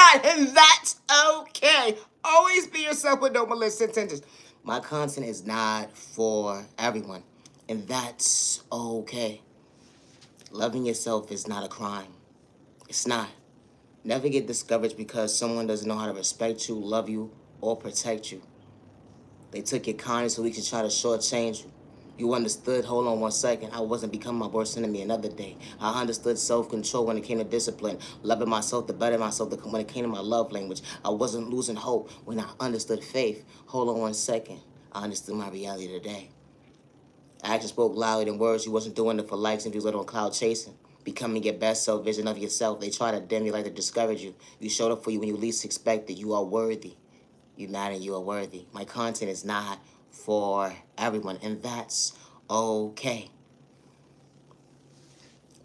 not, and that's okay. Always be yourself with no malicious intentions. My content is not for everyone, and that's okay. Loving yourself is not a crime. It's not. Never get discouraged because someone doesn't know how to respect you, love you, or protect you. They took your kindness so we could try to shortchange you. You understood, hold on 1 second, I wasn't becoming my worst enemy another day. I understood self-control when it came to discipline, loving myself to better myself when it came to my love language. I wasn't losing hope when I understood faith. Hold on 1 second, I understood my reality today. Action spoke louder than words. You wasn't doing it for likes and views, let on cloud chasing. Becoming your best self vision of yourself. They try to dim you, like to discourage you. You showed up for you when you least expected. You are worthy. You matter, you are worthy. My content is not for everyone, and that's okay.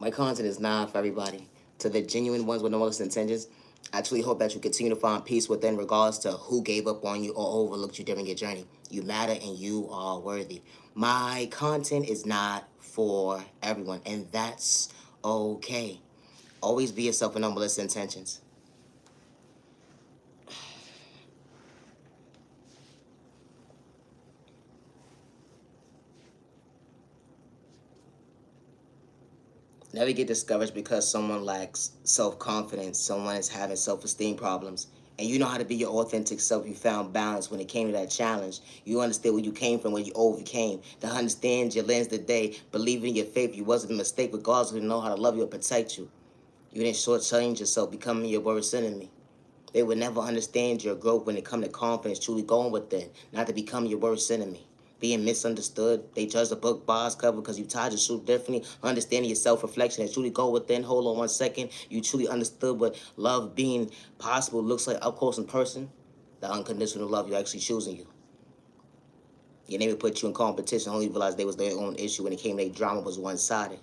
My content is not for everybody. To the genuine ones with no malicious intentions, I truly hope that you continue to find peace within regardless to who gave up on you or overlooked you during your journey. You matter and you are worthy. My content is not for everyone, and that's okay. Always be yourself with no malicious intentions. Never get discouraged because someone lacks self-confidence, someone is having self-esteem problems, and you know how to be your authentic self. You found balance when it came to that challenge. You understood where you came from, where you overcame. To understand your lens today, believe in your faith. You wasn't a mistake, regardless of know how to love you or protect you. You didn't shortchange yourself, becoming your worst enemy. They would never understand your growth when it come to confidence, truly going within, not to become your worst enemy. Being misunderstood, they judge the book by its cover because you tied your shoe differently. Understanding your self-reflection and truly go within. Hold on 1 second. You truly understood what love being possible looks like up close in person. The unconditional love, you actually choosing you. Your neighbor put you in competition, only realized they was their own issue when it came to their drama was one-sided.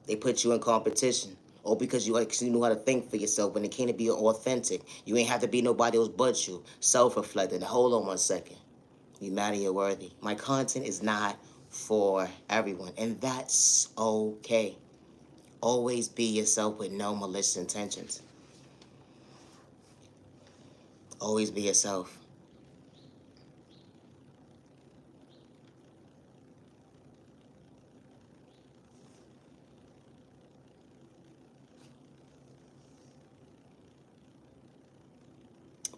They put you in competition. Or because you actually knew how to think for yourself when it came to be authentic. You ain't have to be nobody else but you. Self-reflecting. Hold on 1 second. You matter, you're worthy. My content is not for everyone, and that's okay. Always be yourself with no malicious intentions. Always be yourself.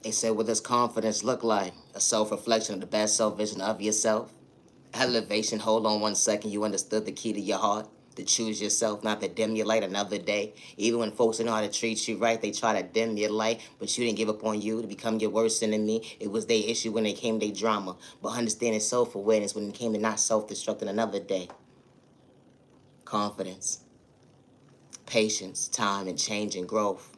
They said, what does confidence look like? A self-reflection of the best self-vision of yourself. Elevation, hold on 1 second. You understood the key to your heart. To choose yourself, not to dim your light another day. Even when folks don't know how to treat you right, they try to dim your light, but you didn't give up on you to become your worst enemy. It was their issue when it came to their drama. But understanding self-awareness when it came to not self-destructing another day. Confidence, patience, time, and change and growth.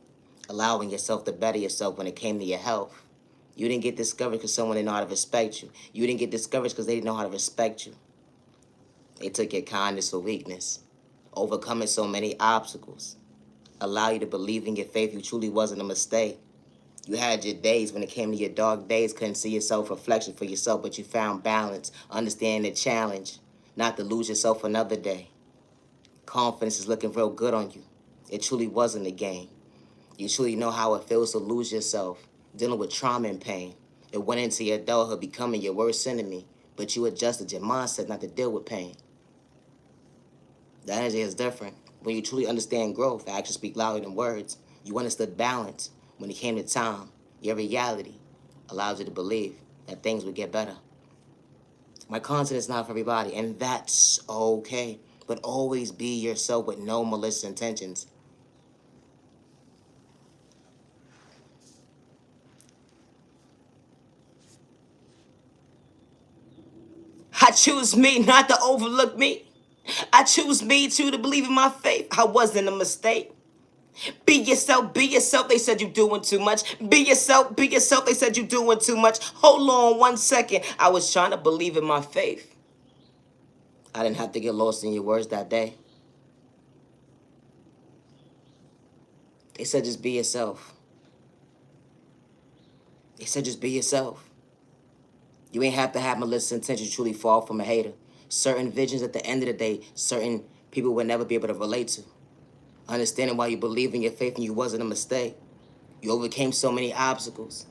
Allowing yourself to better yourself when it came to your health. You didn't get discouraged because someone didn't know how to respect you. You didn't get discouraged because they didn't know how to respect you. They took your kindness for weakness. Overcoming so many obstacles. Allow you to believe in your faith. You truly wasn't a mistake. You had your days when it came to your dark days, couldn't see your self-reflection for yourself, but you found balance, understanding the challenge, not to lose yourself another day. Confidence is looking real good on you. It truly wasn't a game. You truly know how it feels to lose yourself, dealing with trauma and pain. It went into your adulthood becoming your worst enemy, but you adjusted your mindset not to deal with pain. The energy is different. When you truly understand growth, actions speak louder than words. You understood balance when it came to time. Your reality allows you to believe that things would get better. My content is not for everybody, and that's okay. But always be yourself with no malicious intentions. I choose me not to overlook me. I choose me too to believe in my faith. I wasn't a mistake. Be yourself, be yourself. They said you doing too much. Be yourself, be yourself. They said you doing too much. Hold on 1 second. I was trying to believe in my faith. I didn't have to get lost in your words that day. They said just be yourself. They said just be yourself. You ain't have to have malicious intentions to truly fall from a hater. Certain visions at the end of the day, certain people will never be able to relate to. Understanding why you believe in your faith and you wasn't a mistake. You overcame so many obstacles,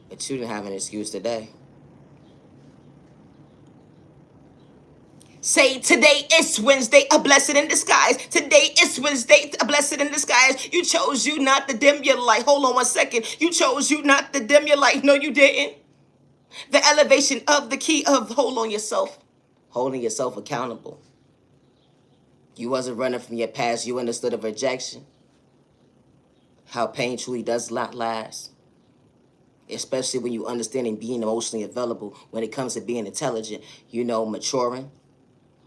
but you didn't have an excuse today. Say today is Wednesday, a blessing in disguise. Today is Wednesday, a blessing in disguise. You chose you not to dim your light. Hold on 1 second. You chose you not to dim your light. No, you didn't. The elevation of the key of hold on yourself. Holding yourself accountable. You wasn't running from your past. You understood of rejection. How pain truly does not last. Especially when you understand and being emotionally available when it comes to being intelligent. Maturing.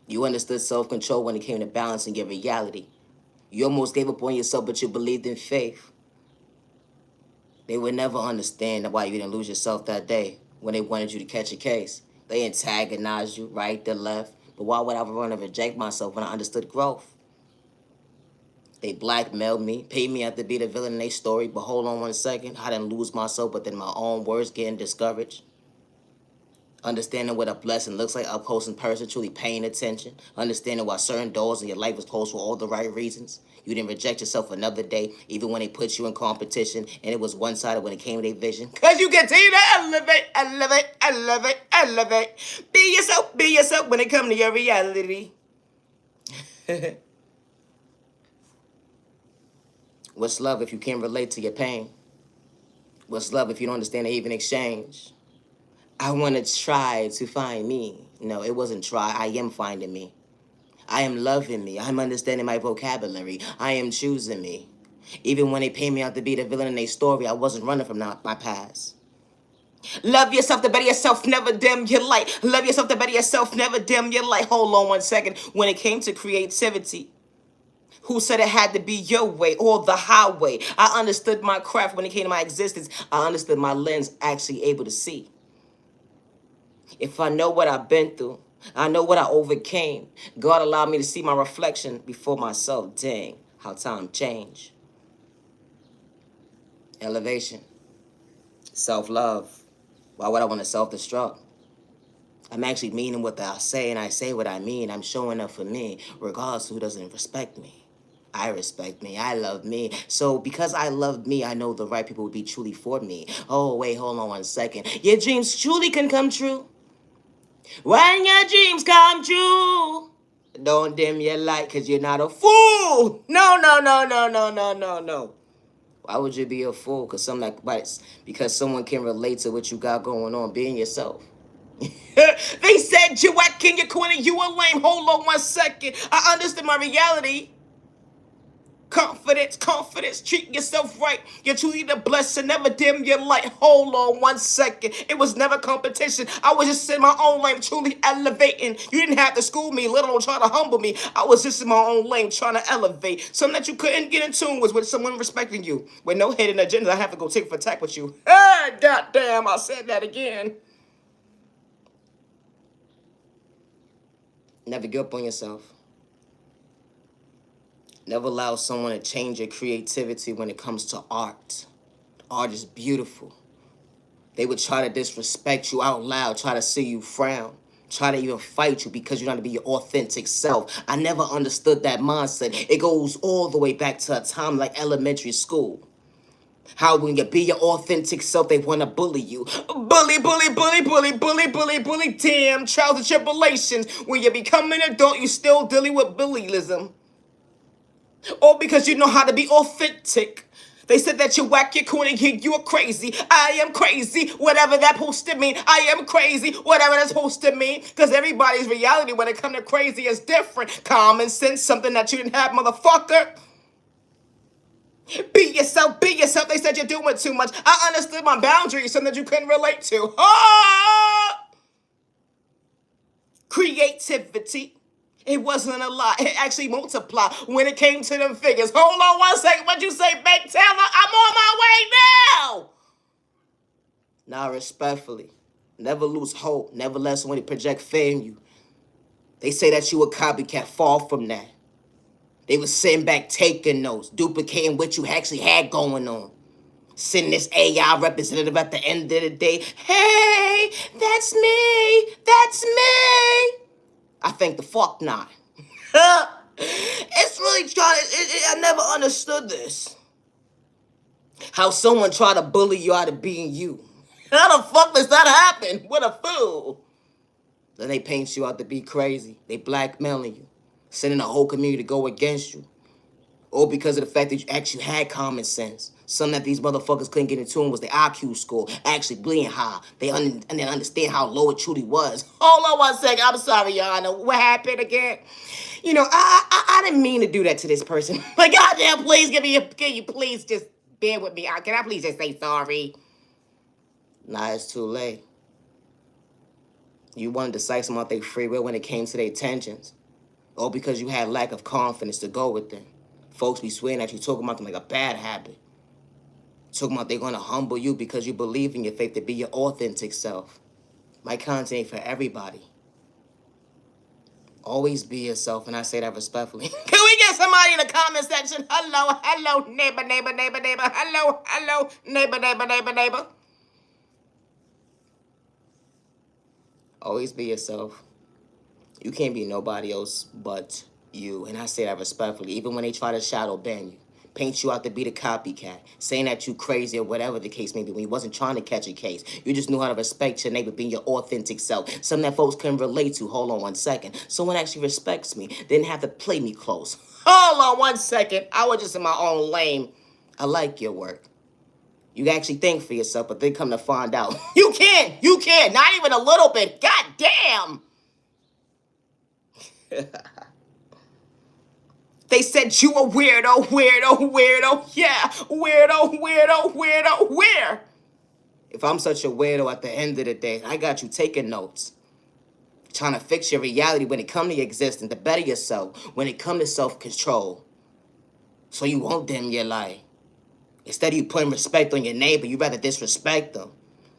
You understood self-control when it came to balancing your reality. You almost gave up on yourself, but you believed in faith. They would never understand why you didn't lose yourself that day when they wanted you to catch a case. They antagonized you, right to left. But why would I want to reject myself when I understood growth? They blackmailed me, paid me out to be the villain in their story. But hold on 1 second. I didn't lose myself, but then my own words getting discouraged. Understanding what a blessing looks like up close in person, truly paying attention. Understanding why certain doors in your life was closed for all the right reasons. You didn't reject yourself another day, even when they put you in competition, and it was one-sided when it came to their vision. Because you continue to elevate, elevate, elevate, elevate. Be yourself when it comes to your reality. What's love if you can't relate to your pain? What's love if you don't understand the even exchange? I want to try to find me. No, it wasn't try. I am finding me. I am loving me. I'm understanding my vocabulary. I am choosing me. Even when they pay me out to be the villain in their story, I wasn't running from my past. Love yourself to better yourself, never dim your light. Love yourself to better yourself, never dim your light. Hold on 1 second. When it came to creativity, who said it had to be your way or the highway? I understood my craft when it came to my existence. I understood my lens actually able to see. If I know what I've been through, I know what I overcame. God allowed me to see my reflection before myself. Dang, how time changed. Elevation. Self-love. Why would I want to self-destruct? I'm actually meaning what I say, and I say what I mean. I'm showing up for me, regardless of who doesn't respect me. I respect me. I love me. So because I love me, I know the right people will be truly for me. Oh, wait, hold on 1 second. Your dreams truly can come true. When your dreams come true, don't dim your light because you're not a fool. No, no, no, no, no, no, no, no. Why would you be a fool? Because someone can relate to what you got going on, being yourself. They said you acting, you're corny, you a lame. Hold on 1 second. I understood my reality. Confidence, treat yourself right. You're truly the blessing, never dim your light. Hold on 1 second. It was never competition. I was just in my own lane, truly elevating. You didn't have to school me, let alone try to humble me. I was just in my own lane, trying to elevate. Something that you couldn't get in tune was with someone respecting you. With no hidden agenda, I have to go take for attack with you. Ah, goddamn, I said that again. Never give up on yourself. Never allow someone to change your creativity when it comes to art. Art is beautiful. They would try to disrespect you out loud, try to see you frown, try to even fight you because you're not to be your authentic self. I never understood that mindset. It goes all the way back to a time like elementary school. How when you be your authentic self, they want to bully you. Bully, bully, bully, bully, bully, bully, bully. Damn, trials and tribulations. When you become an adult, you still dealing with bullyism. All because you know how to be authentic. They said that you're whack, you're corny, you're crazy. I am crazy, whatever that supposed to mean. I am crazy, whatever that's supposed to mean. Because everybody's reality when it comes to crazy is different. Common sense, something that you didn't have, motherfucker. Be yourself, be yourself. They said you're doing too much. I understood my boundaries, something that you couldn't relate to. Ah! Creativity. It wasn't a lot. It actually multiplied when it came to them figures. Hold on 1 second. What'd you say, Bank Teller? I'm on my way now. Now, respectfully, never lose hope. Never let somebody project fear in you. They say that you a copycat. Fall from that. They was sitting back taking notes, duplicating what you actually had going on. Sending this AI representative at the end of the day. Hey, that's me. That's me. I think the fuck not. It's really trying. I never understood this. How someone tried to bully you out of being you. How the fuck does that happen? What a fool. Then they paint you out to be crazy. They blackmailing you, sending the whole community to go against you. All because of the fact that you actually had common sense. Something that these motherfuckers couldn't get in tune was the IQ score actually being high. And they understand how low it truly was. Hold on one second. I'm sorry, Your Honor. What happened again? I didn't mean to do that to this person. But goddamn, please can you please just bear with me? Can I please just say sorry? Nah, it's too late. You wanted to cite them out their free will when it came to their tensions. Or because you had lack of confidence to go with them. Folks be swearing at you, talking about them like a bad habit. Talking about they're gonna humble you because you believe in your faith to be your authentic self. My content ain't for everybody. Always be yourself, and I say that respectfully. Can we get somebody in the comment section? Hello, neighbor, neighbor. Hello, neighbor. Always be yourself. You can't be nobody else but you, and I say that respectfully. Even when they try to shadow ban you, paint you out to be the copycat, saying that you crazy or whatever the case may be, when you wasn't trying to catch a case. You just knew how to respect your neighbor, being your authentic self. Something that folks can relate to. Hold on one second. Someone actually respects me. Didn't have to play me close. Hold on one second. I was just in my own lane. I like your work. You actually think for yourself, but then come to find out. You can't. Not even a little bit. God damn. They said you a weirdo. Yeah, weirdo. Where? If I'm such a weirdo at the end of the day, I got you taking notes. Trying to fix your reality when it comes to your existence, to better yourself, when it comes to self-control. So you won't dim your light. Instead of you putting respect on your neighbor, you rather disrespect them.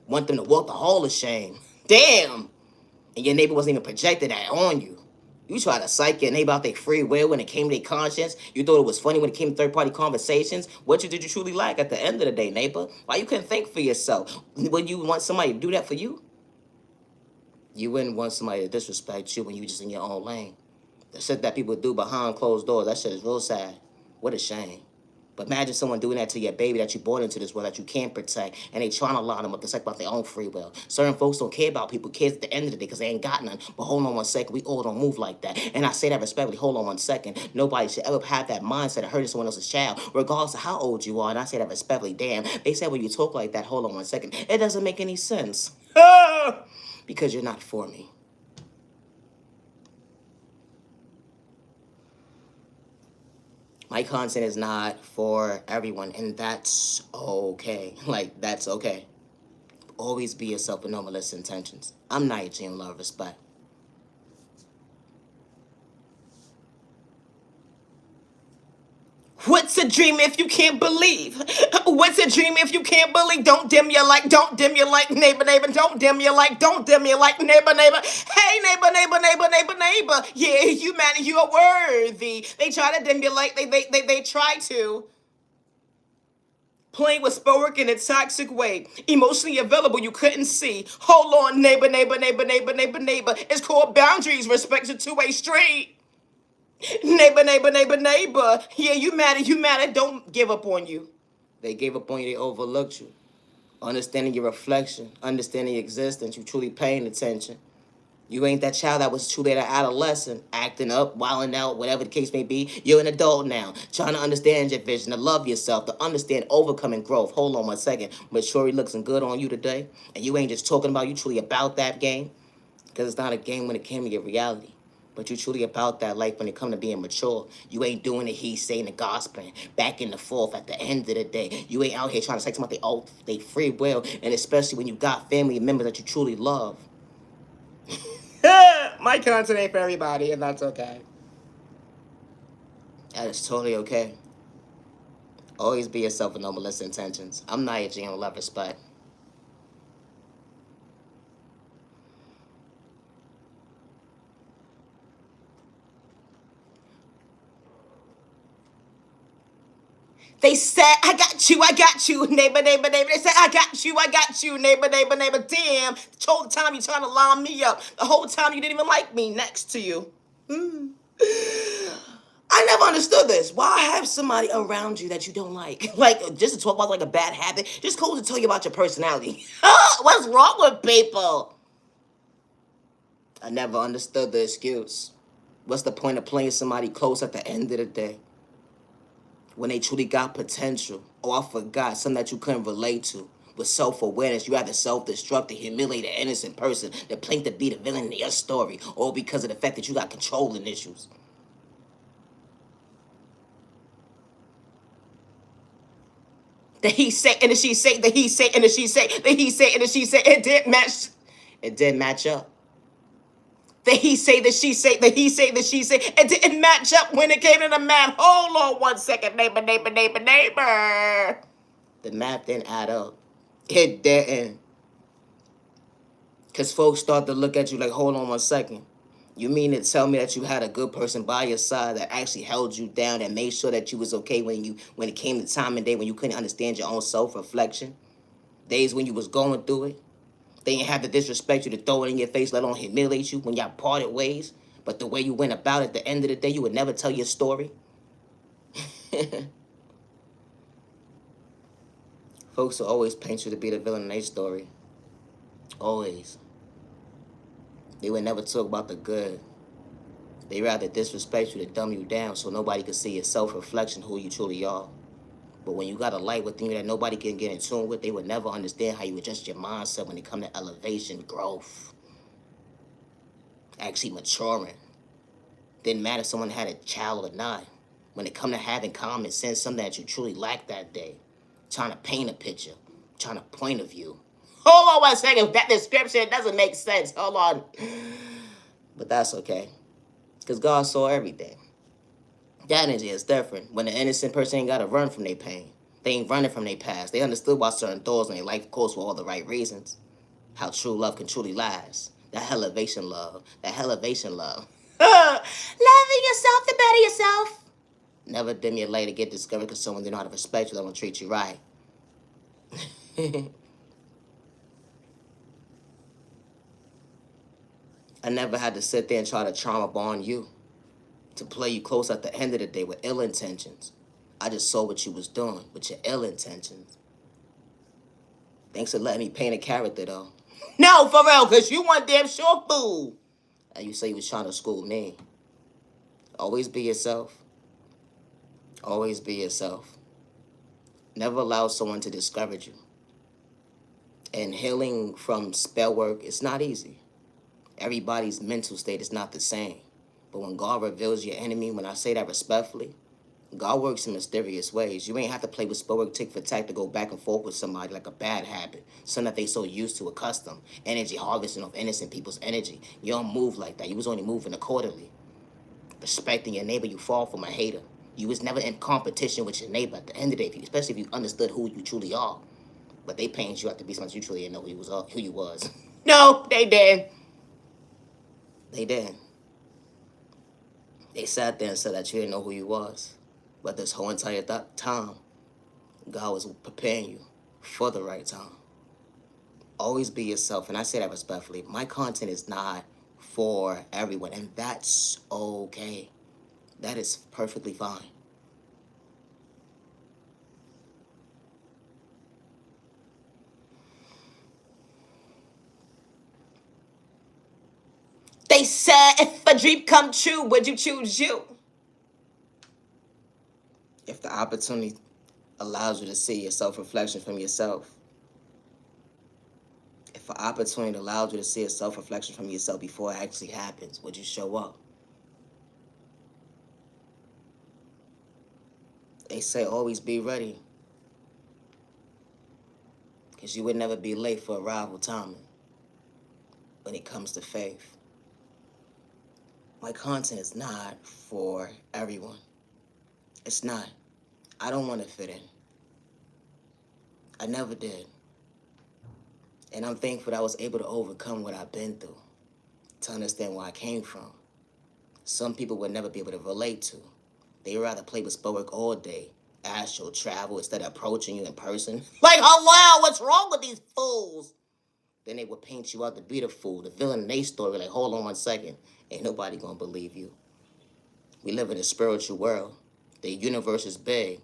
Want them to walk the hall of shame. Damn! And your neighbor wasn't even projected that on you. You try to psych your neighbor out their free will when it came to their conscience. You thought it was funny when it came to third-party conversations. What did you truly like at the end of the day, neighbor? Why you couldn't think for yourself? When you want somebody to do that for you? You wouldn't want somebody to disrespect you when you just in your own lane. The shit that people do behind closed doors, that shit is real sad. What a shame. But imagine someone doing that to your baby that you brought into this world that you can't protect, and they trying to line them up to talk about their own free will. Certain folks don't care about people, kids at the end of the day, because they ain't got none. But hold on one second, we all don't move like that. And I say that respectfully, hold on one second. Nobody should ever have that mindset of hurting someone else's child, regardless of how old you are. And I say that respectfully, damn. They said when you talk like that, hold on one second, it doesn't make any sense. Because you're not for me. My content is not for everyone, and that's okay. Like, that's okay. Always be yourself with no malicious intentions. I'm not your genuine love, respect. What's a dream if you can't believe? What's a dream if you can't believe? Don't dim your light, neighbor, don't dim your light, neighbor. Hey, neighbor. Yeah, you man, you are worthy. They try to dim your light, they try to. Playing with spoke in a toxic way. Emotionally available, you couldn't see. Hold on, neighbor. It's called boundaries, respect a two-way street. Neighbor. Yeah, you mad. Don't give up on you. They gave up on you, they overlooked you. Understanding your reflection, understanding your existence, you truly paying attention. You ain't that child that was truly an adolescent, acting up, wilding out, whatever the case may be. You're an adult now, trying to understand your vision, to love yourself, to understand overcoming growth. Hold on one second. Maturity looking good on you today, and you ain't just talking about, you truly about that game. Because it's not a game when it came to your reality. But you truly about that life when it come to being mature. You ain't doing the he saying the gospel back and the forth at the end of the day. You ain't out here trying to say something about they free will, and especially when you got family members that you truly love. My content ain't for everybody, and that's okay. That is totally okay. Always be yourself with no malicious intentions. I'm not your genuine love, respect. They said, I got you, neighbor. They said, I got you, neighbor. Damn, the whole time you trying to line me up. The whole time you didn't even like me next to you. I never understood this. Why have somebody around you that you don't like? Like, just to talk about like a bad habit, just go to tell you about your personality. What's wrong with people? I never understood the excuse. What's the point of playing somebody close at the end of the day? When they truly got potential. Oh, I forgot, something that you couldn't relate to. With self-awareness, you either self-destruct to humiliate an innocent person that claimed to be the villain in your story, or because of the fact that you got controlling issues. The he say and the she say, the he say and the she say, the he say and the she say, it didn't match. It didn't match up. The he say, the she say, the he say, the she say, it didn't match up when it came to the math. Hold on 1 second, neighbor, neighbor, neighbor, neighbor. The math didn't add up. It didn't. Because folks start to look at you like, hold on 1 second. You mean to tell me that you had a good person by your side that actually held you down and made sure that you was okay when it came to time and day when you couldn't understand your own self-reflection? Days when you was going through it. They didn't have to disrespect you to throw it in your face, let alone humiliate you when y'all parted ways. But the way you went about it at the end of the day, you would never tell your story. Folks will always paint you to be the villain in their story. Always. They would never talk about the good. They rather disrespect you to dumb you down so nobody can see your self-reflection, who you truly are. But when you got a light within you that nobody can get in tune with, they would never understand how you adjust your mindset when it comes to elevation, growth, actually maturing. Didn't matter if someone had a child or not. When it come to having common sense, something that you truly lack that day. Trying to paint a picture, trying to point of view. Hold on 1 second, that description doesn't make sense. Hold on. But that's okay. Because God saw everything. That energy is different. When the innocent person ain't got to run from their pain. They ain't running from their past. They understood why certain thoughts in their life, of course, for all the right reasons. How true love can truly last. That elevation love. That elevation love. Loving yourself to better yourself. Never dim your light to get discovered because someone didn't know how to respect you, they don't treat you right. I never had to sit there and try to trauma bond you. To play you close at the end of the day with ill intentions. I just saw what you was doing with your ill intentions. Thanks for letting me paint a character, though. No, for real, because you one damn sure fool. And you say you was trying to school me. Always be yourself. Always be yourself. Never allow someone to discourage you. And healing from spell work is not easy. Everybody's mental state is not the same. But when God reveals your enemy, when I say that respectfully, God works in mysterious ways. You ain't have to play with spell work tick for tack to go back and forth with somebody like a bad habit. Something that they so used to, accustomed. Energy harvesting of innocent people's energy. You don't move like that. You was only moving accordingly. Respecting your neighbor, you fall from a hater. You was never in competition with your neighbor at the end of the day, especially if you understood who you truly are. But they paint you out to be something you truly didn't know who you was. No, they didn't. They didn't. They sat there and said that you didn't know who you was. But this whole entire time, God was preparing you for the right time. Always be yourself, and I say that respectfully. My content is not for everyone, and that's okay. That is perfectly fine. They said, if a dream come true, would you choose you? If the opportunity allows you to see your self-reflection from yourself, if an opportunity allows you to see a self-reflection from yourself before it actually happens, would you show up? They say always be ready, because you would never be late for arrival timing when it comes to faith. My content is not for everyone. It's not. I don't want to fit in. I never did. And I'm thankful that I was able to overcome what I've been through, to understand where I came from. Some people would never be able to relate to. They would rather play with Spoic all day, astral travel, instead of approaching you in person. Like, hello, what's wrong with these fools? Then they would paint you out to be the fool, the villain in their story. Like, hold on 1 second. Ain't nobody gonna believe you. We live in a spiritual world. The universe is big,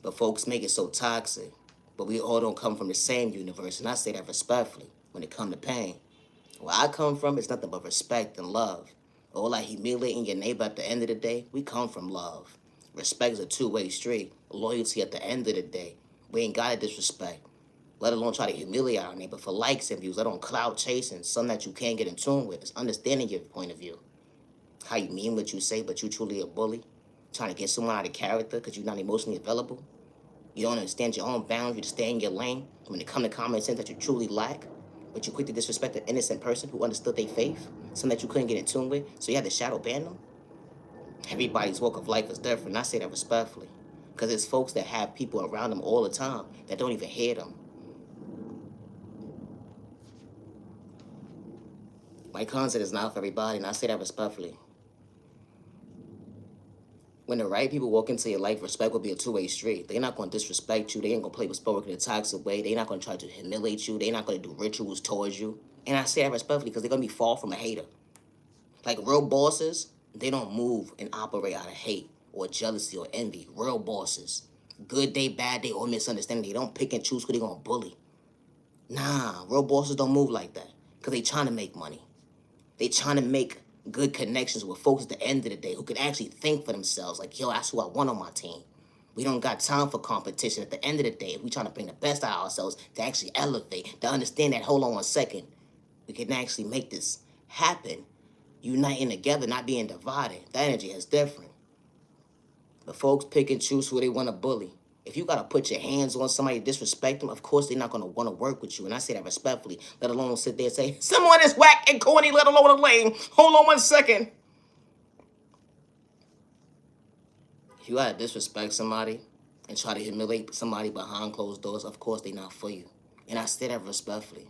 but folks make it so toxic. But we all don't come from the same universe, and I say that respectfully when it comes to pain. Where I come from, it's nothing but respect and love. All that humiliating your neighbor at the end of the day, we come from love. Respect is a two-way street. Loyalty at the end of the day. We ain't got to disrespect, let alone try to humiliate our neighbor for likes and views. Let alone cloud chasing, something that you can't get in tune with. It's understanding your point of view. How you mean what you say, but you truly a bully. Trying to get someone out of character because you're not emotionally available. You don't understand your own boundaries to stay in your lane when it comes to common sense that you truly lack. But you quick to disrespect an innocent person who understood their faith, something that you couldn't get in tune with, so you had to shadow ban them. Everybody's walk of life is different, and I say that respectfully. Because it's folks that have people around them all the time that don't even hear them. My concept is not for everybody, and I say that respectfully. When the right people walk into your life, respect will be a two-way street. They're not going to disrespect you. They ain't going to play with spoke in a toxic way. They're not going to try to humiliate you. They're not going to do rituals towards you. And I say that respectfully because they're going to be far from a hater. Like real bosses, they don't move and operate out of hate or jealousy or envy. Real bosses. Good day, bad day, or misunderstanding. They don't pick and choose who they're going to bully. Nah, real bosses don't move like that because they trying to make money. They trying to make good connections with folks at the end of the day who can actually think for themselves. Like, yo, that's who I want on my team. We don't got time for competition. At the end of the day, if we trying to bring the best out of ourselves to actually elevate, to understand that, hold on 1 second, we can actually make this happen. Uniting together, not being divided. That energy is different. But folks pick and choose who they want to bully. If you got to put your hands on somebody, disrespect them, of course they're not going to want to work with you. And I say that respectfully, let alone sit there and say, someone is whack and corny, let alone a lame. Hold on 1 second. If you got to disrespect somebody and try to humiliate somebody behind closed doors, of course they're not for you. And I say that respectfully.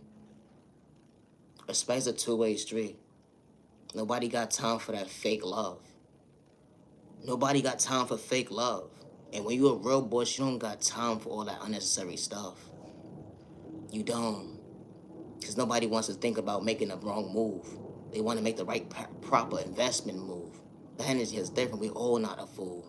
Respect's a two-way street. Nobody got time for that fake love. Nobody got time for fake love. And when you're a real boss, you don't got time for all that unnecessary stuff. You don't. Because nobody wants to think about making the wrong move. They want to make the right proper investment move. The energy is different. We're all not a fool.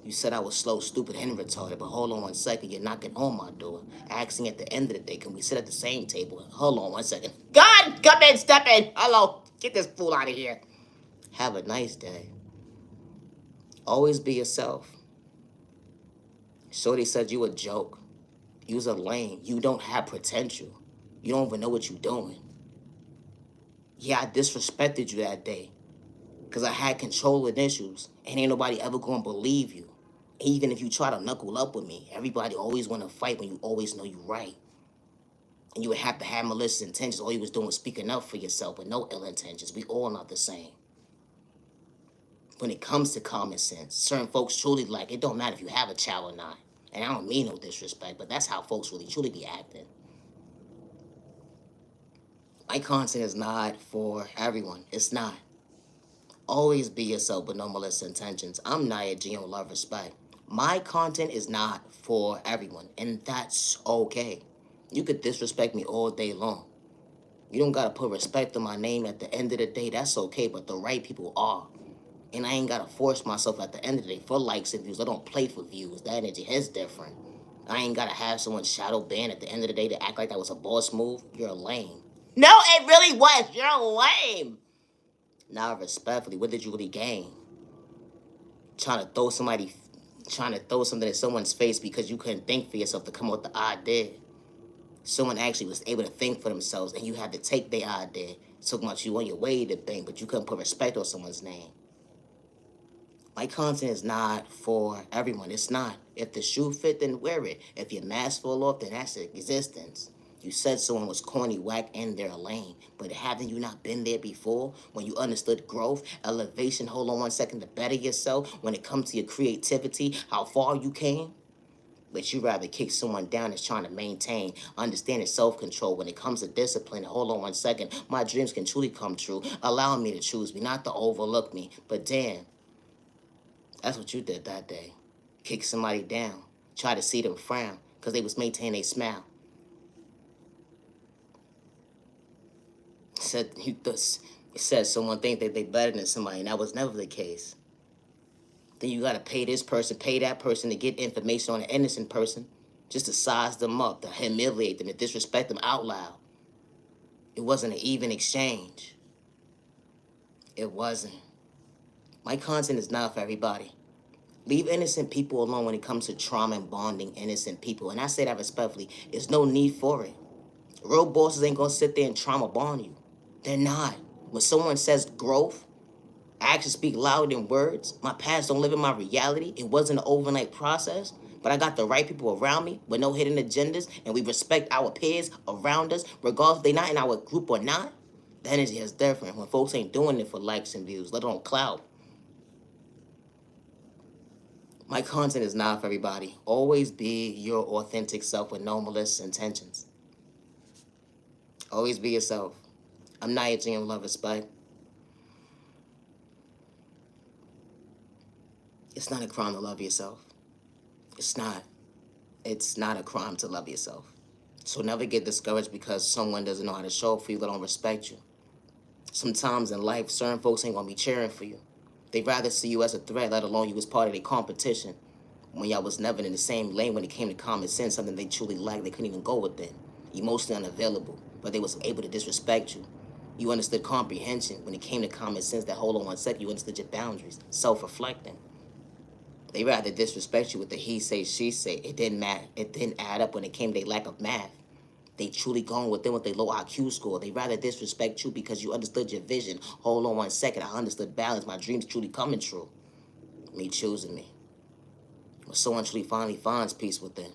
You said I was slow, stupid, and retarded, but hold on 1 second. You're knocking on my door. Asking at the end of the day, can we sit at the same table? Hold on 1 second. God, come in, step in. Hello. Get this fool out of here. Have a nice day. Always be yourself. Shorty said you a joke. You's a lame. You don't have potential. You don't even know what you're doing. Yeah, I disrespected you that day because I had controlling issues, and ain't nobody ever gonna believe you. Even if you try to knuckle up with me, everybody always want to fight when you always know you right. And you would have to have malicious intentions. All you was doing was speaking up for yourself with no ill intentions. We all not the same. When it comes to common sense, certain folks truly like, it don't matter if you have a child or not. And I don't mean no disrespect, but that's how folks really truly be acting. My content is not for everyone. It's not. Always be yourself with no malicious intentions. I'm Naya G on Love Respect. My content is not for everyone, and that's okay. You could disrespect me all day long. You don't gotta put respect on my name at the end of the day. That's okay, but the right people are. And I ain't gotta force myself at the end of the day for likes and views. I don't play for views. That energy is different. I ain't gotta have someone shadow ban at the end of the day to act like that was a boss move. You're lame. No, it really was. You're lame. Now, respectfully, what did you really gain? Trying to throw something in someone's face because you couldn't think for yourself to come up with the idea. Someone actually was able to think for themselves, and you had to take their idea. So much you on your way to think, but you couldn't put respect on someone's name. My content is not for everyone. It's not. If the shoe fit, then wear it. If your mask fall off, then that's existence. You said someone was corny, whack, and they're lame. But haven't you not been there before? When you understood growth, elevation, hold on 1 second, to better yourself, when it comes to your creativity, how far you came? But you rather kick someone down that's trying to maintain, understanding self-control. When it comes to discipline, hold on 1 second, my dreams can truly come true. Allow me to choose me, not to overlook me. But damn, that's what you did that day. Kick somebody down. Try to see them frown because they was maintaining a smile. Said someone think that they better than somebody, and that was never the case. Then you gotta pay this person, pay that person to get information on an innocent person, just to size them up, to humiliate them, to disrespect them out loud. It wasn't an even exchange. It wasn't. My content is not for everybody. Leave innocent people alone when it comes to trauma and bonding innocent people. And I say that respectfully. There's no need for it. Real bosses ain't gonna sit there and trauma bond you. They're not. When someone says growth, actions speak louder than words. My past don't live in my reality. It wasn't an overnight process. But I got the right people around me with no hidden agendas, and we respect our peers around us, regardless if they're not in our group or not. The energy is different when folks ain't doing it for likes and views, let alone clout. My content is not for everybody. Always be your authentic self with no malicious intentions. Always be yourself. I'm not your genuine love respect. It's not a crime to love yourself. It's not. It's not a crime to love yourself. So never get discouraged because someone doesn't know how to show up for you, they don't respect you. Sometimes in life, certain folks ain't gonna be cheering for you. They'd rather see you as a threat, let alone you as part of their competition. When y'all was never in the same lane when it came to common sense, something they truly liked, they couldn't even go within. Emotionally unavailable, but they was able to disrespect you. You understood comprehension when it came to common sense. That hold on one second, you understood your boundaries, self-reflecting. They rather disrespect you with the he say, she say. It didn't matter. It didn't add up when it came to their lack of math. They truly gone within with their low IQ score. They rather disrespect you because you understood your vision. Hold on one second, I understood balance. My dreams truly coming true. Me choosing me. When someone truly finally finds peace within,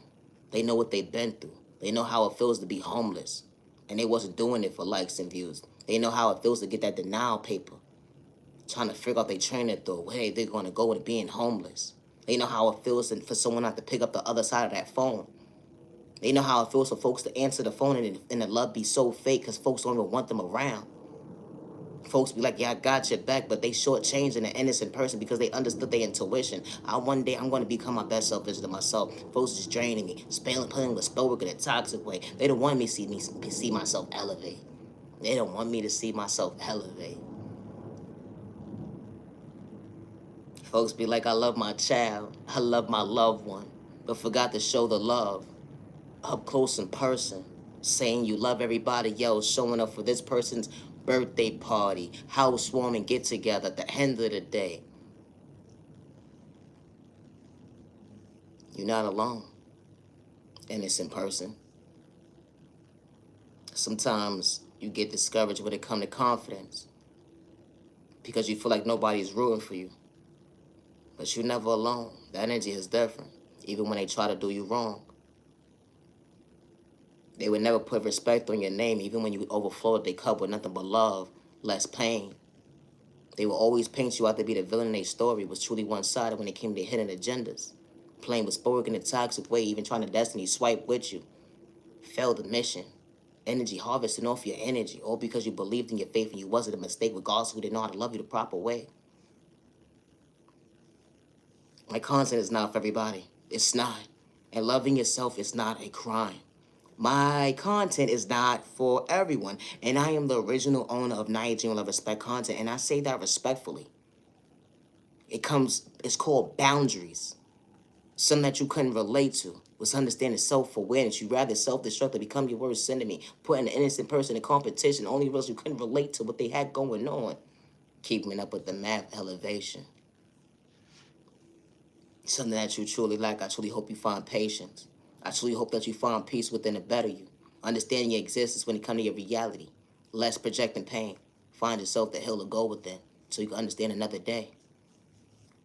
they know what they've been through. They know how it feels to be homeless. And they wasn't doing it for likes and views. They know how it feels to get that denial paper. Trying to figure out their train of thought, where they're going to go with being homeless. They know how it feels for someone not to pick up the other side of that phone. They know how it feels for folks to answer the phone and the love be so fake because folks don't even want them around. Folks be like, yeah, I got your back, but they shortchanging an innocent person because they understood their intuition. One day I'm going to become my best self version of myself. Folks just draining me, playing with spell work in a toxic way. They don't want me to see myself elevate. They don't want me to see myself elevate. Folks be like, I love my child, I love my loved one, but forgot to show the love up close in person. Saying you love everybody else, showing up for this person's birthday party, housewarming get together at the end of the day. You're not alone, innocent person. Sometimes you get discouraged when it comes to confidence because you feel like nobody's rooting for you. But you're never alone. The energy is different, even when they try to do you wrong. They would never put respect on your name, even when you overflowed their cup with nothing but love, less pain. They will always paint you out to be the villain in their story, was truly one-sided when it came to hidden agendas. Playing with spoke in a toxic way, even trying to destiny swipe with you. Failed the mission. Energy harvesting off your energy, all because you believed in your faith and you wasn't a mistake regardless who didn't know how to love you the proper way. My content is not for everybody. It's not. And loving yourself is not a crime. My content is not for everyone. And I am the original owner of Nigerian Love Respect content. And I say that respectfully. It's called boundaries. Something that you couldn't relate to was understanding self-awareness. You rather self-destruct to become your worst enemy. Putting an innocent person in competition only because you couldn't relate to what they had going on. Keeping up with the math elevation. Something that you truly like. I truly hope you find patience. I truly hope that you find peace within a better you. Understanding your existence when it comes to your reality. Less projecting pain. Find yourself the hill to go within so you can understand another day.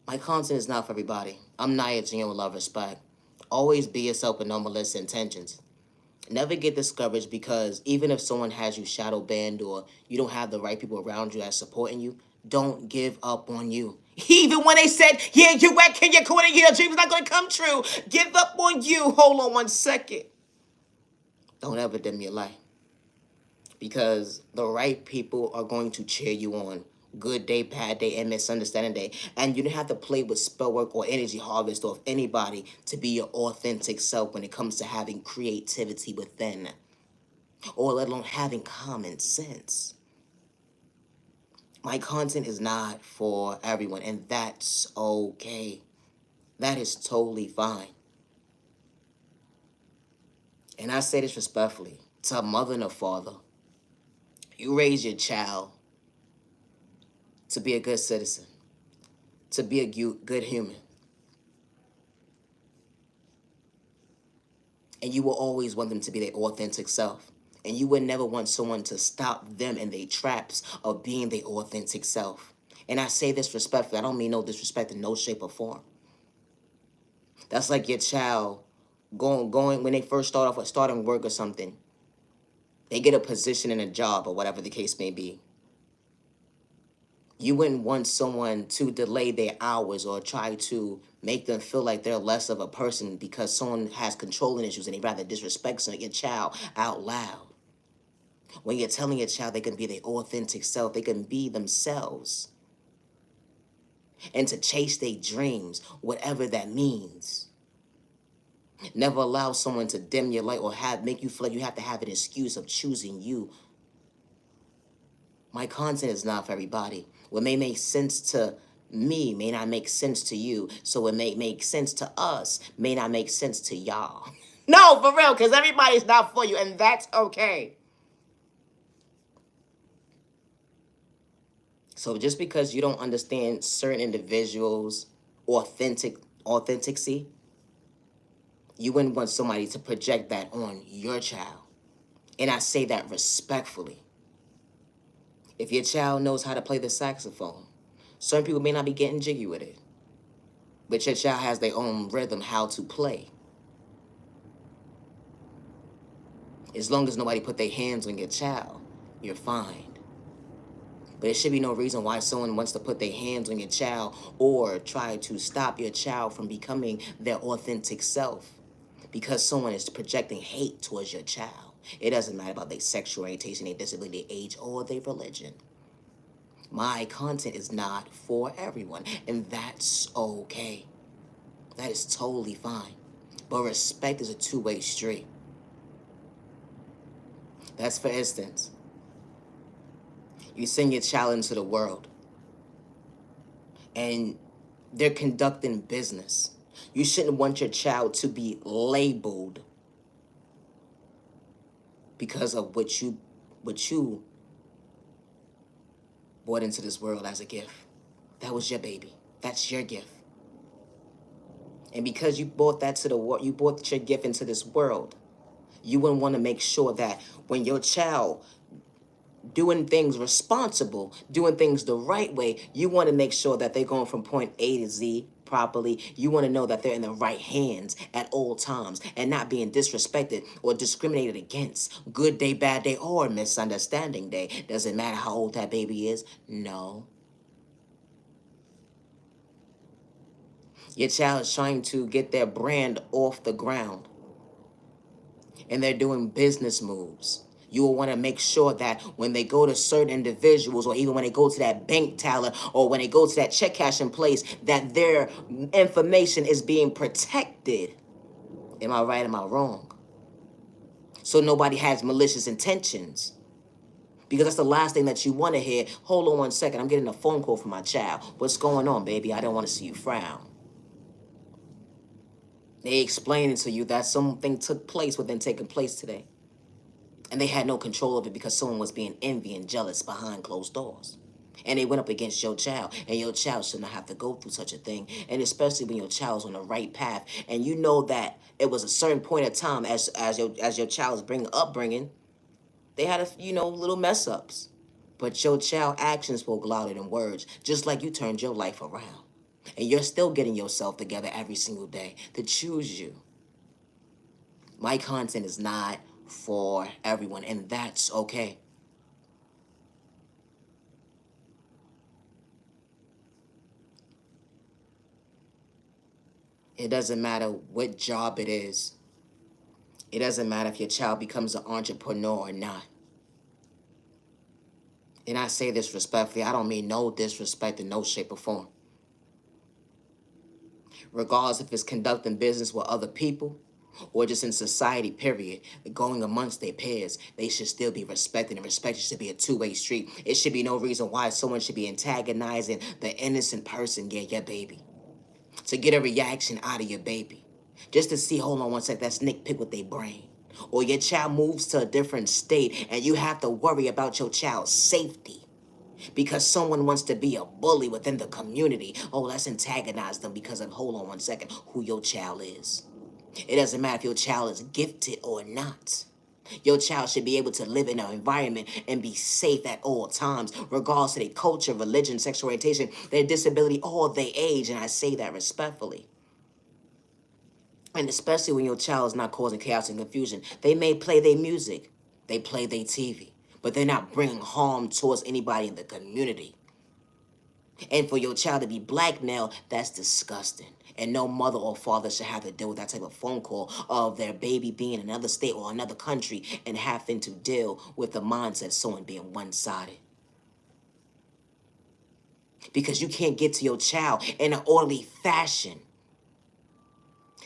My content is not for everybody. I'm not your genuine love respect. Always be yourself with no malicious intentions. Never get discouraged because even if someone has you shadow banned or you don't have the right people around you that's supporting you, don't give up on you. Even when they said, yeah, you're whack, can you quit it? Your dream's not going to come true. Give up on you. Hold on one second. Don't ever dim your light. Because the right people are going to cheer you on. Good day, bad day, and misunderstanding day. And you don't have to play with spell work or energy harvest or anybody to be your authentic self when it comes to having creativity within. Or let alone having common sense. My content is not for everyone, and that's okay. That is totally fine. And I say this respectfully to a mother and a father. You raise your child to be a good citizen, to be a good human. And you will always want them to be their authentic self. And you would never want someone to stop them in their traps of being their authentic self. And I say this respectfully. I don't mean no disrespect in no shape or form. That's like your child going when they first start off with starting work or something. They get a position in a job or whatever the case may be. You wouldn't want someone to delay their hours or try to make them feel like they're less of a person because someone has controlling issues and they rather disrespect your child out loud. When you're telling your child they can be their authentic self, they can be themselves. And to chase their dreams, whatever that means. Never allow someone to dim your light or make you feel like you have to have an excuse of choosing you. My content is not for everybody. What may make sense to me may not make sense to you. So what may make sense to us may not make sense to y'all. No, for real, because everybody's not for you, and that's okay. So just because you don't understand certain individuals' authenticity, you wouldn't want somebody to project that on your child. And I say that respectfully. If your child knows how to play the saxophone, certain people may not be getting jiggy with it. But your child has their own rhythm, how to play. As long as nobody put their hands on your child, you're fine. But there should be no reason why someone wants to put their hands on your child or try to stop your child from becoming their authentic self because someone is projecting hate towards your child. It doesn't matter about their sexual orientation, their disability, their age, or their religion. My content is not for everyone, and that's okay. That is totally fine. But respect is a two-way street. That's for instance, you send your child into the world and they're conducting business. You shouldn't want your child to be labeled because of what you brought into this world as a gift. That was your baby. That's your gift. And because you brought that to the world, you brought your gift into this world, you wouldn't want to make sure that when your child doing things responsible, doing things the right way, you want to make sure that they're going from point A to Z properly. You want to know that they're in the right hands at all times and not being disrespected or discriminated against. Good day, bad day, or misunderstanding day. Doesn't matter how old that baby is. No. Your child is trying to get their brand off the ground and they're doing business moves. You will want to make sure that when they go to certain individuals or even when they go to that bank teller or when they go to that check cashing place, that their information is being protected. Am I right? Am I wrong? So nobody has malicious intentions. Because that's the last thing that you want to hear. Hold on one second. I'm getting a phone call from my child. What's going on, baby? I don't want to see you frown. They explaining to you that something took place within taking place today. And they had no control of it because someone was being envy and jealous behind closed doors. And they went up against your child. And your child should not have to go through such a thing. And especially when your child's on the right path. And you know that it was a certain point of time as your child's upbringing, they had little mess ups. But your child actions spoke louder than words. Just like you turned your life around. And you're still getting yourself together every single day to choose you. My content is not for everyone, and that's okay. It doesn't matter what job it is. It doesn't matter if your child becomes an entrepreneur or not. And I say this respectfully. I don't mean no disrespect in no shape or form. Regardless if it's conducting business with other people or just in society, period, going amongst their peers, they should still be respected, and respect should be a two-way street. It should be no reason why someone should be antagonizing the innocent person, yeah, your baby, to get a reaction out of your baby. Just to see, hold on one sec, that sneak pick with their brain. Or your child moves to a different state and you have to worry about your child's safety because someone wants to be a bully within the community. Oh, let's antagonize them because of, hold on one second, who your child is. It doesn't matter if your child is gifted or not. Your child should be able to live in an environment and be safe at all times, regardless of their culture, religion, sexual orientation, their disability, or their age, and I say that respectfully. And especially when your child is not causing chaos and confusion. They may play their music, they play their TV, but they're not bringing harm towards anybody in the community. And for your child to be blackmailed, that's disgusting. And no mother or father should have to deal with that type of phone call of their baby being in another state or another country and having to deal with the mindset of someone being one-sided. Because you can't get to your child in an orderly fashion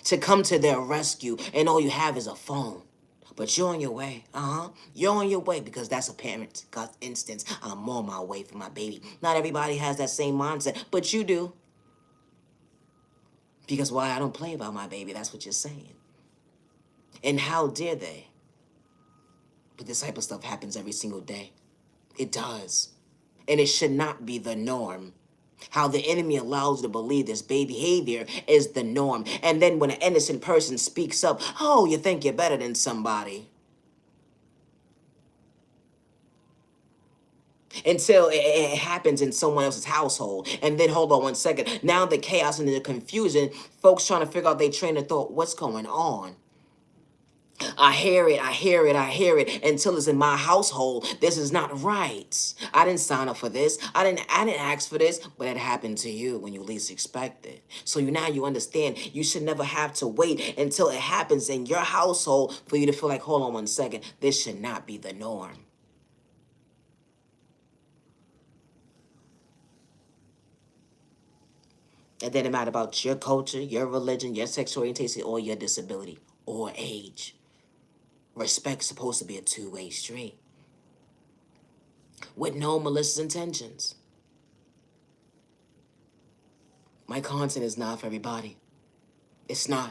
to come to their rescue, and all you have is a phone. But you're on your way. You're on your way because that's a parent. God's instance, I'm on my way for my baby. Not everybody has that same mindset, but you do. Because why? I don't play about my baby. That's what you're saying. And how dare they? But this type of stuff happens every single day. It does. And it should not be the norm. How the enemy allows you to believe this bad behavior is the norm. And then when an innocent person speaks up, oh, you think you're better than somebody. Until it happens in someone else's household. And then, hold on one second. Now the chaos and the confusion, folks trying to figure out their train of thought, what's going on? I hear it, I hear it, I hear it until it's in my household. This is not right. I didn't sign up for this. I didn't ask for this, but it happened to you when you least expect it. So now you understand you should never have to wait until it happens in your household for you to feel like, hold on one second, this should not be the norm. It doesn't matter about your culture, your religion, your sexual orientation, or your disability, or age. Respect's supposed to be a two-way street with no malicious intentions. My content is not for everybody. It's not.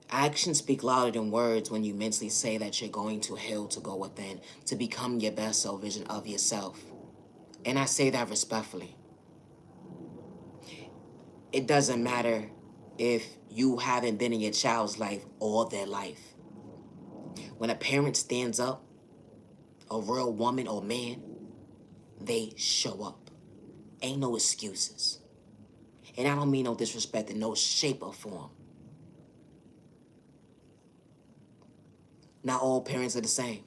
Actions speak louder than words when you mentally say that you're going to hell to go within, to become your best self vision of yourself. And I say that respectfully. It doesn't matter if you haven't been in your child's life all their life. When a parent stands up, a real woman or man, they show up. Ain't no excuses. And I don't mean no disrespect in no shape or form. Not all parents are the same.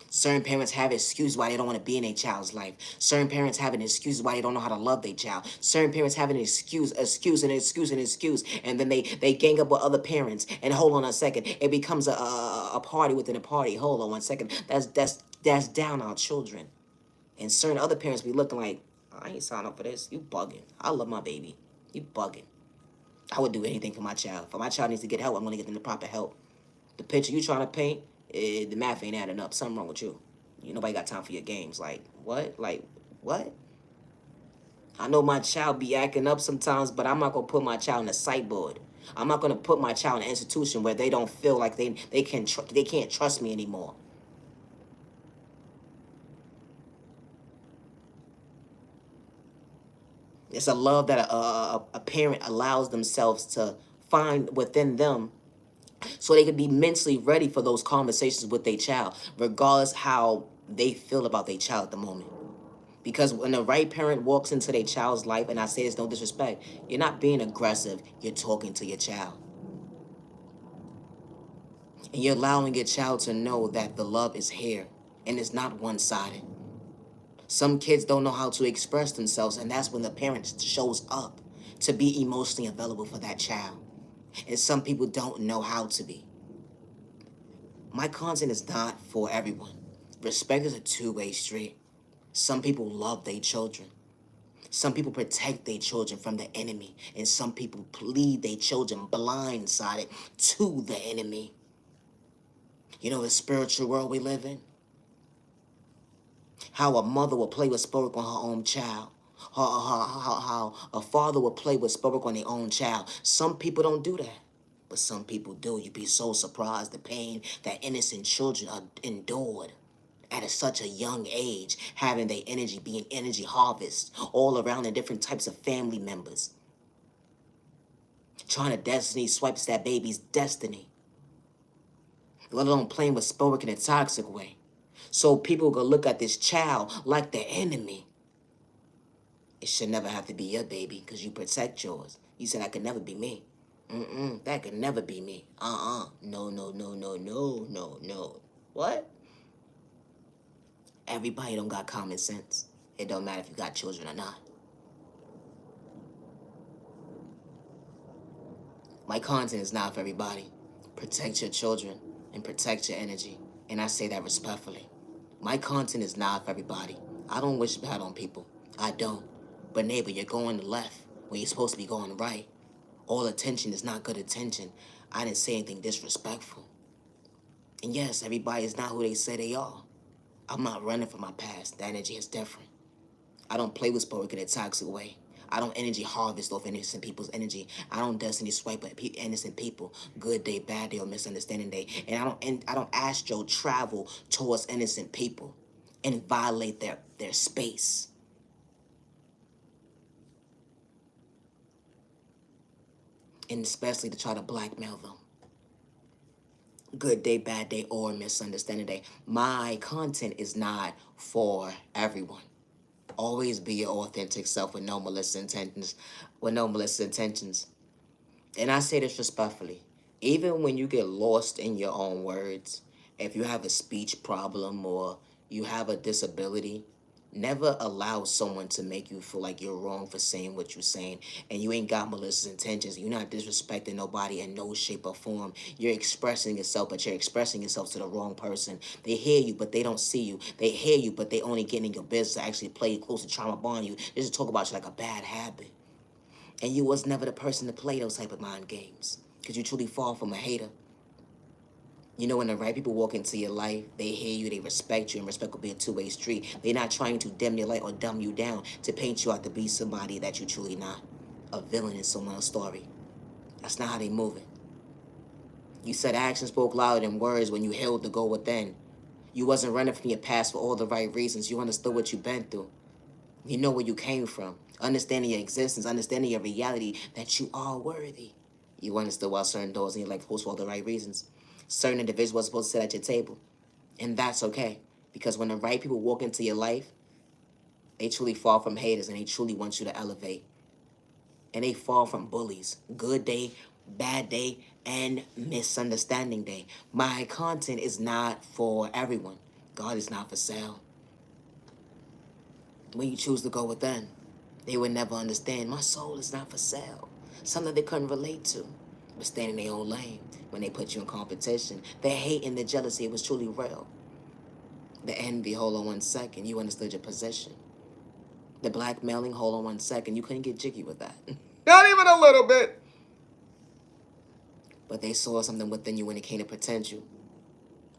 Certain parents have excuses why they don't want to be in their child's life. Certain parents have an excuse why they don't know how to love their child. Certain parents have an excuse, and then they gang up with other parents. And hold on a second, it becomes a party within a party. Hold on one second, that's down our children. And certain other parents be looking like, I ain't signed up for this. You bugging. I love my baby. You bugging. I would do anything for my child. If my child needs to get help, I'm gonna get them the proper help. The picture you trying to paint, the math ain't adding up. Something wrong with you. Nobody got time for your games. Like, what? Like, what? I know my child be acting up sometimes, but I'm not going to put my child in a sideboard. I'm not going to put my child in an institution where they don't feel like they can't trust me anymore. It's a love that a parent allows themselves to find within them so they can be mentally ready for those conversations with their child, regardless how they feel about their child at the moment. Because when the right parent walks into their child's life, and I say this no disrespect, you're not being aggressive, you're talking to your child. And you're allowing your child to know that the love is here and it's not one-sided. Some kids don't know how to express themselves, and that's when the parent shows up to be emotionally available for that child. And some people don't know how to be. My content is not for everyone. Respect is a two-way street. Some people love their children. Some people protect their children from the enemy, and some people lead their children blindsided to the enemy. You know the spiritual world we live in? How a mother will play with spirit on her own child. How a father will play with spirit on their own child. Some people don't do that, but some people do. You'd be so surprised the pain that innocent children are endured at such a young age, having their energy being energy harvest all around in different types of family members. Trying to destiny swipes that baby's destiny, let alone playing with spirit in a toxic way. So people go look at this child like the enemy. It should never have to be your baby because you protect yours. You said that could never be me. That could never be me. No, no, no, no, no, no, no. What? Everybody don't got common sense. It don't matter if you got children or not. My content is not for everybody. Protect your children and protect your energy. And I say that respectfully. My content is not for everybody. I don't wish bad on people. I don't. But neighbor, you're going left when you're supposed to be going right. All attention is not good attention. I didn't say anything disrespectful. And yes, everybody is not who they say they are. I'm not running from my past. That energy is different. I don't play with spirit in a toxic way. I don't energy harvest off innocent people's energy. I don't destiny swipe at innocent people. Good day, bad day, or misunderstanding day. And I don't astral travel towards innocent people and violate their space. And especially to try to blackmail them. Good day, bad day, or misunderstanding day. My content is not for everyone. Always be your authentic self with no malicious intentions. And I say this respectfully. Even when you get lost in your own words, if you have a speech problem or you have a disability, never allow someone to make you feel like you're wrong for saying what you're saying. And you ain't got malicious intentions. You're not disrespecting nobody in no shape or form. You're expressing yourself, but you're expressing yourself to the wrong person. They hear you, but they don't see you. They hear you, but they only get in your business to actually play you close to trauma bond you. They just talk about you like a bad habit. And you was never the person to play those type of mind games. Because you truly fall from a hater. You know, when the right people walk into your life, they hear you, they respect you, and respect will be a two-way street. They're not trying to dim your light or dumb you down to paint you out to be somebody that you're truly not. A villain in someone's story. That's not how they move it. You said actions spoke louder than words when you held the goal within. You wasn't running from your past for all the right reasons. You understood what you've been through. You know where you came from. Understanding your existence, understanding your reality, that you are worthy. You understood why certain doors in your life closed for all the right reasons. Certain individuals were supposed to sit at your table. And that's okay. Because when the right people walk into your life, they truly fall from haters and they truly want you to elevate. And they fall from bullies. Good day, bad day, and misunderstanding day. My content is not for everyone. God is not for sale. When you choose to go within, they would never understand. My soul is not for sale. Something they couldn't relate to. But staying in their own lane. When they put you in competition, the hate and the jealousy was truly real. The envy, hold on 1 second, you understood your position. The blackmailing, hold on 1 second, you couldn't get jiggy with that. Not even a little bit. But they saw something within you when it came to potential.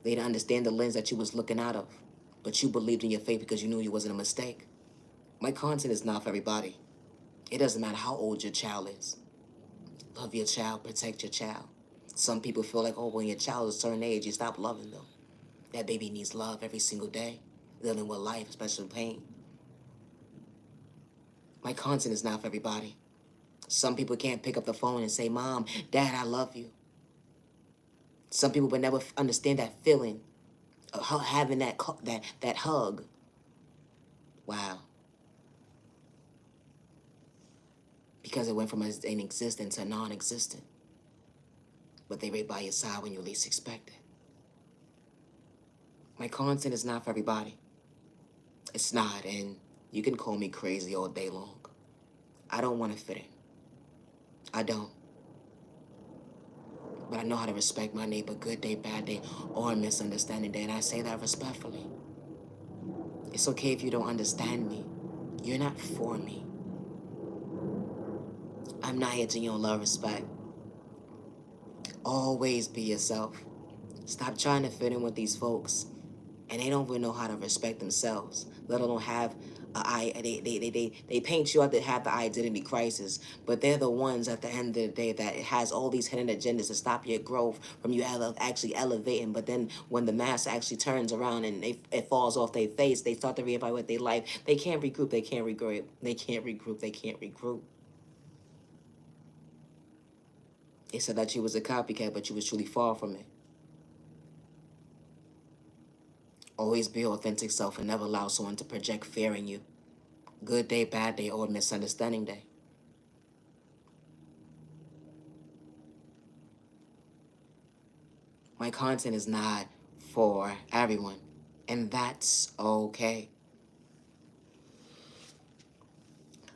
They didn't understand the lens that you was looking out of. But you believed in your faith because you knew you wasn't a mistake. My content is not for everybody. It doesn't matter how old your child is. Love your child, protect your child. Some people feel like, oh, when your child is a certain age, you stop loving them. That baby needs love every single day, dealing with life, especially pain. My content is not for everybody. Some people can't pick up the phone and say, Mom, Dad, I love you. Some people would never understand that feeling of having that hug. Wow. Because it went from an existent to non-existent. But they right by your side when you least expect it. My content is not for everybody. It's not, and you can call me crazy all day long. I don't want to fit in. I don't. But I know how to respect my neighbor, good day, bad day, or misunderstanding day, and I say that respectfully. It's okay if you don't understand me. You're not for me. I'm not hitting you on love, respect. Always be yourself. Stop trying to fit in with these folks, and they don't really know how to respect themselves, let alone have they paint you out to have the identity crisis, but they're the ones at the end of the day that it has all these hidden agendas to stop your growth from you actually elevating. But then when the mass actually turns around and it falls off their face, they start to reevaluate their life. They can't regroup, they can't regroup, they can't regroup, they can't regroup. They said that you was a copycat, but you was truly far from it. Always be your authentic self and never allow someone to project fear in you. Good day, bad day, or misunderstanding day. My content is not for everyone, and that's okay.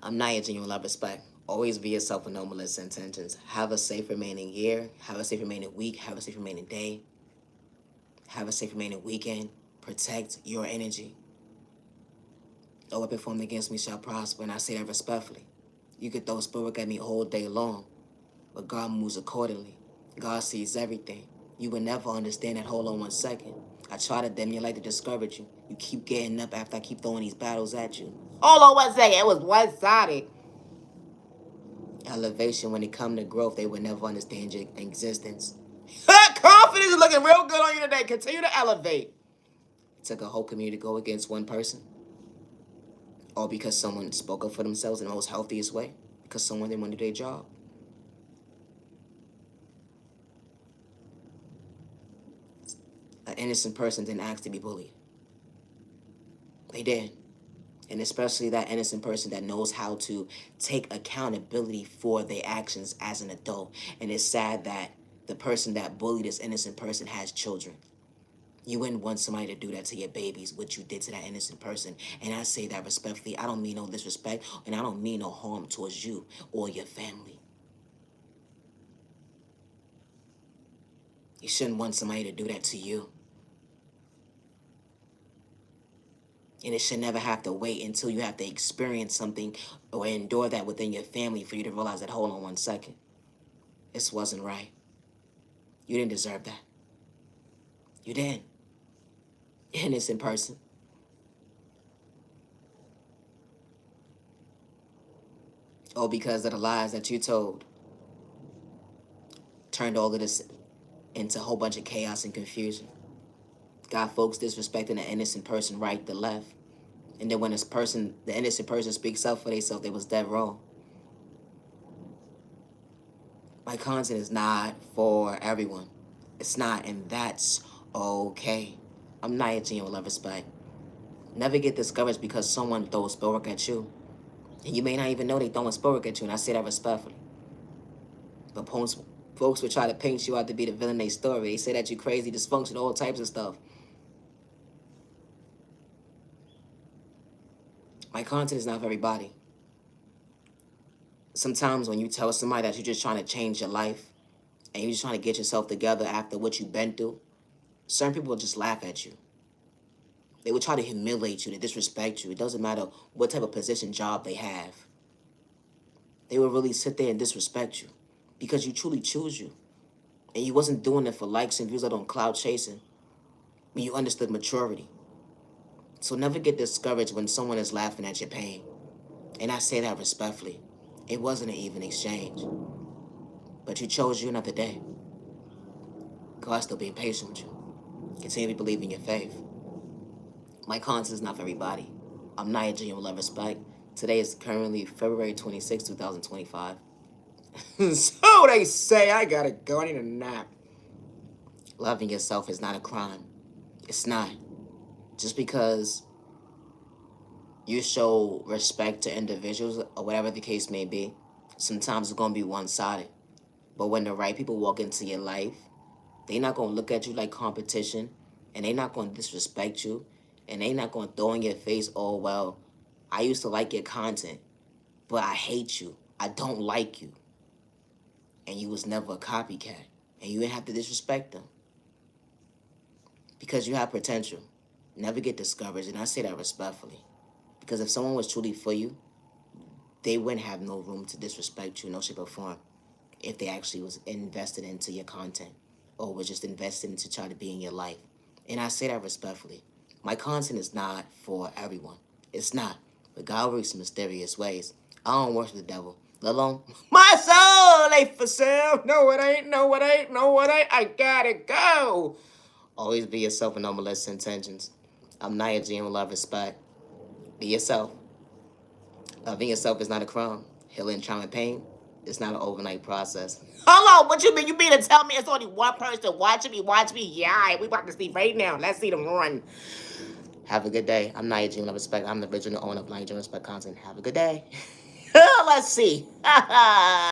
I'm not judging you in love, respect. Always be yourself with no malicious intentions. Have a safe remaining year. Have a safe remaining week. Have a safe remaining day. Have a safe remaining weekend. Protect your energy. No weapon formed against me shall prosper, and I say that respectfully. You could throw spirit at me all day long, but God moves accordingly. God sees everything. You will never understand that. Hold on 1 second. I try to dim your light to discourage you. You keep getting up after I keep throwing these battles at you. Hold on 1 second. It was one-sided. Elevation, when it comes to growth, they will never understand your existence. Confidence is looking real good on you today. Continue to elevate. It took a whole community to go against one person. All because someone spoke up for themselves in the most healthiest way. Because someone didn't want to do their job. An innocent person didn't ask to be bullied. They did. And especially that innocent person that knows how to take accountability for their actions as an adult. And it's sad that the person that bullied this innocent person has children. You wouldn't want somebody to do that to your babies, what you did to that innocent person. And I say that respectfully. I don't mean no disrespect, and I don't mean no harm towards you or your family. You shouldn't want somebody to do that to you. And it should never have to wait until you have to experience something or endure that within your family for you to realize that, hold on 1 second. This wasn't right. You didn't deserve that. You didn't. Innocent person. Oh, because of the lies that you told. Turned all of this into a whole bunch of chaos and confusion. Got folks disrespecting an innocent person right to left. And then when the innocent person speaks up for themselves, they was dead wrong. My content is not for everyone. It's not, and that's okay. I'm not hitting you with love, respect. Never get discouraged because someone throws spellwork at you. And you may not even know they throwing spellwork at you, and I say that respectfully. But folks would try to paint you out to be the villain in their story. They say that you're crazy, dysfunctional, all types of stuff. My content is not for everybody. Sometimes when you tell somebody that you're just trying to change your life and you're just trying to get yourself together after what you've been through, certain people will just laugh at you. They will try to humiliate you, to disrespect you. It doesn't matter what type of position, job they have. They will really sit there and disrespect you because you truly choose you. And you wasn't doing it for likes and views or on cloud chasing. When you understood maturity. So never get discouraged when someone is laughing at your pain. And I say that respectfully. It wasn't an even exchange. But you chose you another day. God's still being patient with you. Continue to believe in your faith. My content is not for everybody. I'm not judging with love, respect. Today is currently February 26, 2025. So they say. I gotta go. I need a nap. Loving yourself is not a crime. It's not. Just because you show respect to individuals or whatever the case may be, sometimes it's going to be one-sided. But when the right people walk into your life, they're not going to look at you like competition, and they're not going to disrespect you, and they're not going to throw in your face, oh, well, I used to like your content, but I hate you. I don't like you. And you was never a copycat, and you didn't have to disrespect them. Because you have potential. Never get discouraged, and I say that respectfully. Because if someone was truly for you, they wouldn't have no room to disrespect you in no shape or form if they actually was invested into your content or was just invested into try to be in your life. And I say that respectfully. My content is not for everyone. It's not. But God works in mysterious ways. I don't worship the devil. Let alone my soul ain't for sale. No, it ain't. No, it ain't. No, it ain't. I gotta go. Always be yourself and no malicious intentions. I'm Nia G with love, respect. Be yourself. Loving yourself is not a crime. Healing trauma and pain is not an overnight process. Hold on, what you mean? You mean to tell me it's only one person watching me? Watch me? Yeah, we about to see right now. Let's see them run. Have a good day. I'm Nia G with love, respect. I'm the original owner of Nia G Respect Content. Have a good day. Let's see.